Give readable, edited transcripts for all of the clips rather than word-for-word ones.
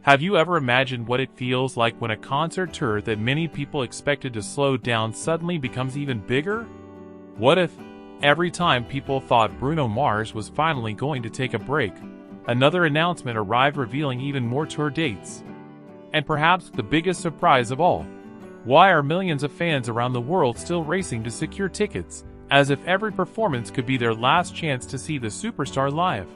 Have you ever imagined what it feels like when a concert tour that many people expected to slow down suddenly becomes even bigger? What if, every time people thought Bruno Mars was finally going to take a break, another announcement arrived revealing even more tour dates? And perhaps the biggest surprise of all, why are millions of fans around the world still racing to secure tickets, as if every performance could be their last chance to see the superstar live?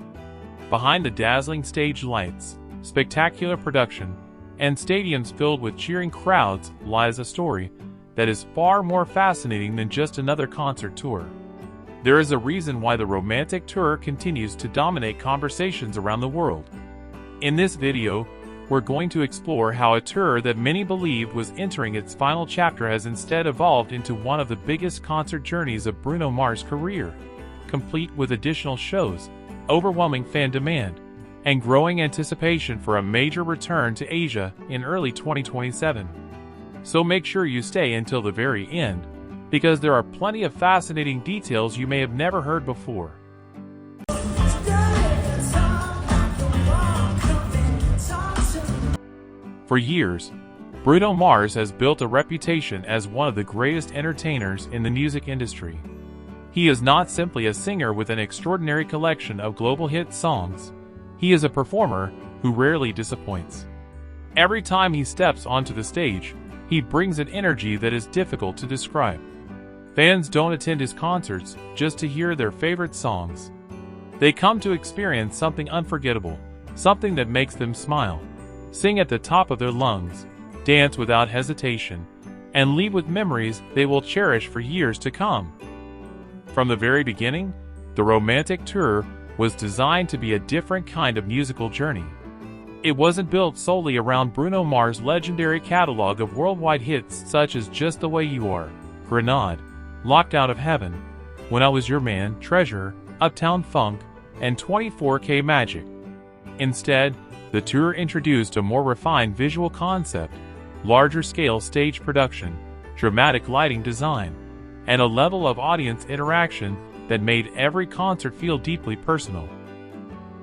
Behind the dazzling stage lights, spectacular production, and stadiums filled with cheering crowds lies a story that is far more fascinating than just another concert tour. There is a reason why the romantic tour continues to dominate conversations around the world. In this video, we're going to explore how a tour that many believed was entering its final chapter has instead evolved into one of the biggest concert journeys of Bruno Mars' career, complete with additional shows, overwhelming fan demand, and growing anticipation for a major return to Asia in early 2027. So make sure you stay until the very end, because there are plenty of fascinating details you may have never heard before. For years, Bruno Mars has built a reputation as one of the greatest entertainers in the music industry. He is not simply a singer with an extraordinary collection of global hit songs. He is a performer who rarely disappoints. Every time he steps onto the stage, he brings an energy that is difficult to describe. Fans don't attend his concerts just to hear their favorite songs. They come to experience something unforgettable, something that makes them smile, sing at the top of their lungs, dance without hesitation, and leave with memories they will cherish for years to come. From the very beginning, the romantic tour was designed to be a different kind of musical journey. It wasn't built solely around Bruno Mars' legendary catalog of worldwide hits such as Just the Way You Are, Grenade, Locked Out of Heaven, When I Was Your Man, Treasure, Uptown Funk, and 24K Magic. Instead, the tour introduced a more refined visual concept, larger-scale stage production, dramatic lighting design, and a level of audience interaction that made every concert feel deeply personal.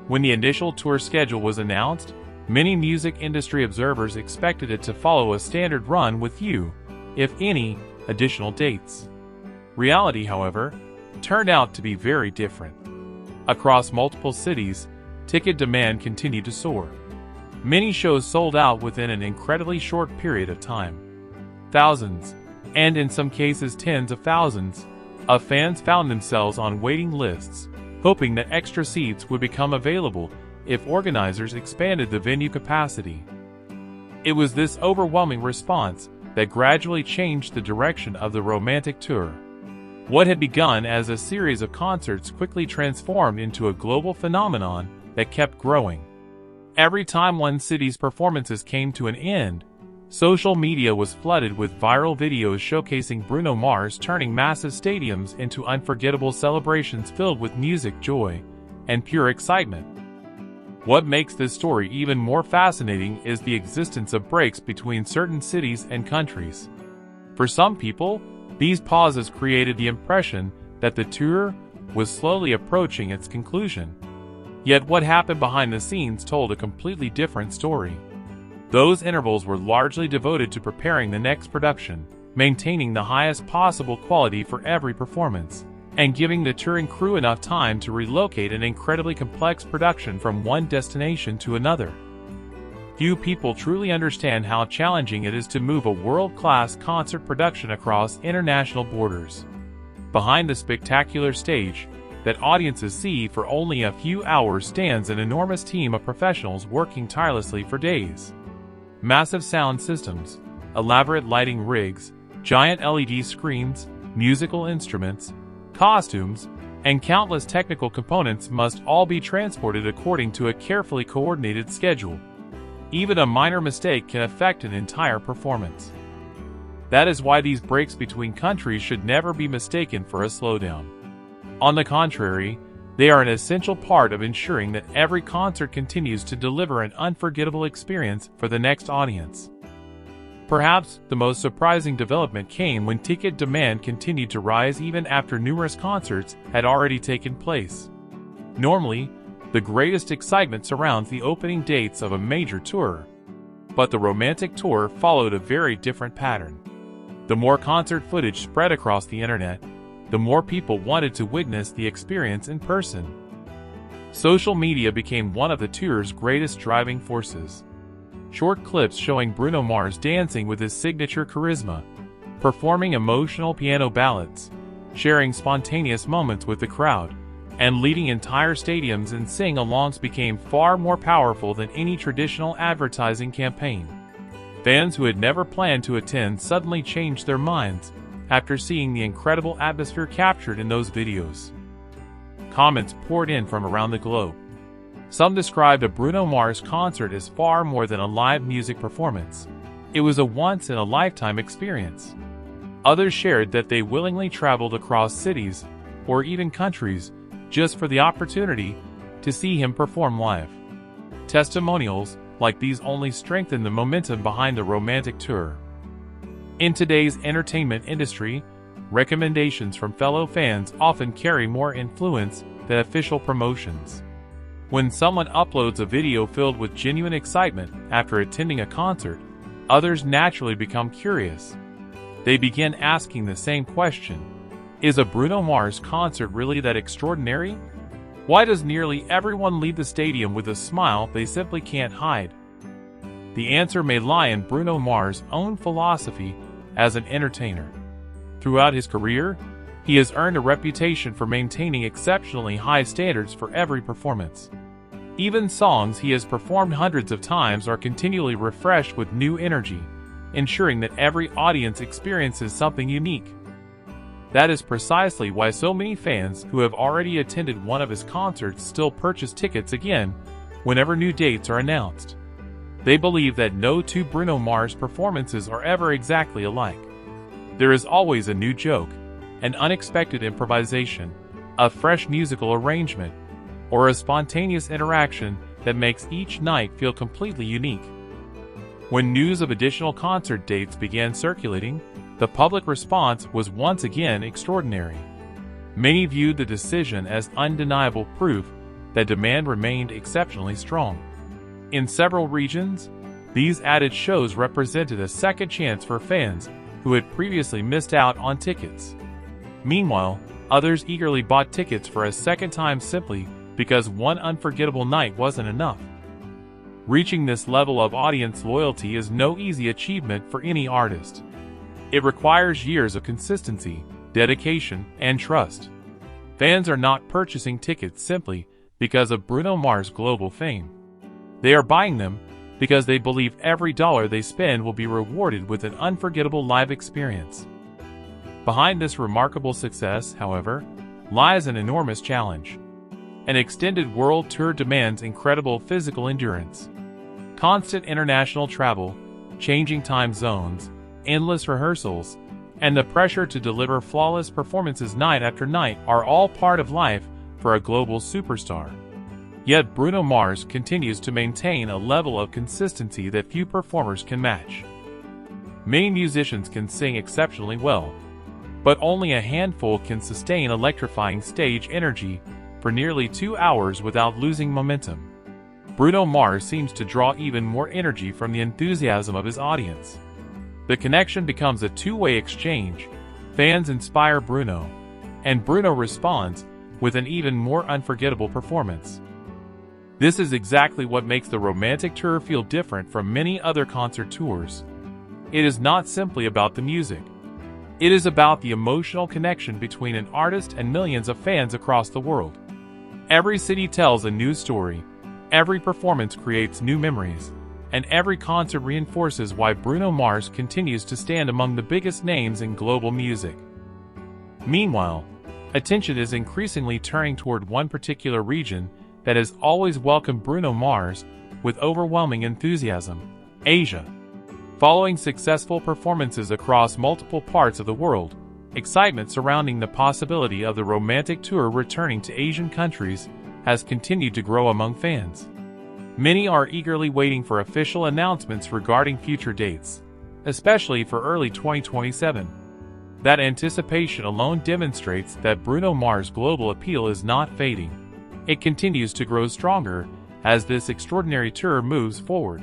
When the initial tour schedule was announced, many music industry observers expected it to follow a standard run with few, if any, additional dates. Reality, however, turned out to be very different. Across multiple cities, ticket demand continued to soar. Many shows sold out within an incredibly short period of time. Thousands, and in some cases tens of thousands, of fans found themselves on waiting lists, hoping that extra seats would become available if organizers expanded the venue capacity. It was this overwhelming response that gradually changed the direction of the romantic tour. What had begun as a series of concerts quickly transformed into a global phenomenon that kept growing. Every time one city's performances came to an end, social media was flooded with viral videos showcasing Bruno Mars turning massive stadiums into unforgettable celebrations filled with music, joy, and pure excitement. What makes this story even more fascinating is the existence of breaks between certain cities and countries. For some people, these pauses created the impression that the tour was slowly approaching its conclusion. Yet what happened behind the scenes told a completely different story. Those intervals were largely devoted to preparing the next production, maintaining the highest possible quality for every performance, and giving the touring crew enough time to relocate an incredibly complex production from one destination to another. Few people truly understand how challenging it is to move a world-class concert production across international borders. Behind the spectacular stage that audiences see for only a few hours stands an enormous team of professionals working tirelessly for days. Massive sound systems, elaborate lighting rigs, giant LED screens, musical instruments, costumes, and countless technical components must all be transported according to a carefully coordinated schedule. Even a minor mistake can affect an entire performance. That is why these breaks between countries should never be mistaken for a slowdown. On the contrary, they are an essential part of ensuring that every concert continues to deliver an unforgettable experience for the next audience. Perhaps the most surprising development came when ticket demand continued to rise even after numerous concerts had already taken place. Normally, the greatest excitement surrounds the opening dates of a major tour, But the romantic tour followed a very different pattern. The more concert footage spread across the internet, the more people wanted to witness the experience in person. Social media became one of the tour's greatest driving forces. Short clips showing Bruno Mars dancing with his signature charisma, performing emotional piano ballads, sharing spontaneous moments with the crowd, and leading entire stadiums in sing-alongs became far more powerful than any traditional advertising campaign. Fans who had never planned to attend suddenly changed their minds after seeing the incredible atmosphere captured in those videos. Comments poured in from around the globe. Some described a Bruno Mars concert as far more than a live music performance. It was a once-in-a-lifetime experience. Others shared that they willingly traveled across cities, or even countries, just for the opportunity to see him perform live. Testimonials like these only strengthen the momentum behind the romantic tour. In today's entertainment industry, recommendations from fellow fans often carry more influence than official promotions. When someone uploads a video filled with genuine excitement after attending a concert, others naturally become curious. They begin asking the same question: is a Bruno Mars concert really that extraordinary? Why does nearly everyone leave the stadium with a smile they simply can't hide? The answer may lie in Bruno Mars' own philosophy as an entertainer. Throughout his career, he has earned a reputation for maintaining exceptionally high standards for every performance. Even songs he has performed hundreds of times are continually refreshed with new energy, ensuring that every audience experiences something unique. That is precisely why so many fans who have already attended one of his concerts still purchase tickets again whenever new dates are announced. They believe that no two Bruno Mars performances are ever exactly alike. There is always a new joke, an unexpected improvisation, a fresh musical arrangement, or a spontaneous interaction that makes each night feel completely unique. When news of additional concert dates began circulating, the public response was once again extraordinary. Many viewed the decision as undeniable proof that demand remained exceptionally strong. In several regions, these added shows represented a second chance for fans who had previously missed out on tickets. Meanwhile, others eagerly bought tickets for a second time simply because one unforgettable night wasn't enough. Reaching this level of audience loyalty is no easy achievement for any artist. It requires years of consistency, dedication, and trust. Fans are not purchasing tickets simply because of Bruno Mars' global fame. They are buying them because they believe every dollar they spend will be rewarded with an unforgettable live experience. Behind this remarkable success, however, lies an enormous challenge. An extended world tour demands incredible physical endurance. Constant international travel, changing time zones, endless rehearsals, and the pressure to deliver flawless performances night after night are all part of life for a global superstar. Yet Bruno Mars continues to maintain a level of consistency that few performers can match. Many musicians can sing exceptionally well, but only a handful can sustain electrifying stage energy for nearly 2 hours without losing momentum. Bruno Mars seems to draw even more energy from the enthusiasm of his audience. The connection becomes a two-way exchange. Fans inspire Bruno, and Bruno responds with an even more unforgettable performance. This is exactly what makes the romantic tour feel different from many other concert tours. It is not simply about the music. It is about the emotional connection between an artist and millions of fans across the world. Every city tells a new story, every performance creates new memories, and every concert reinforces why Bruno Mars continues to stand among the biggest names in global music. Meanwhile, attention is increasingly turning toward one particular region that has always welcomed Bruno Mars with overwhelming enthusiasm: Asia. Following successful performances across multiple parts of the world, excitement surrounding the possibility of the romantic tour returning to Asian countries has continued to grow among fans. Many are eagerly waiting for official announcements regarding future dates, especially for early 2027. That anticipation alone demonstrates that Bruno Mars' global appeal is not fading. It continues to grow stronger as this extraordinary tour moves forward.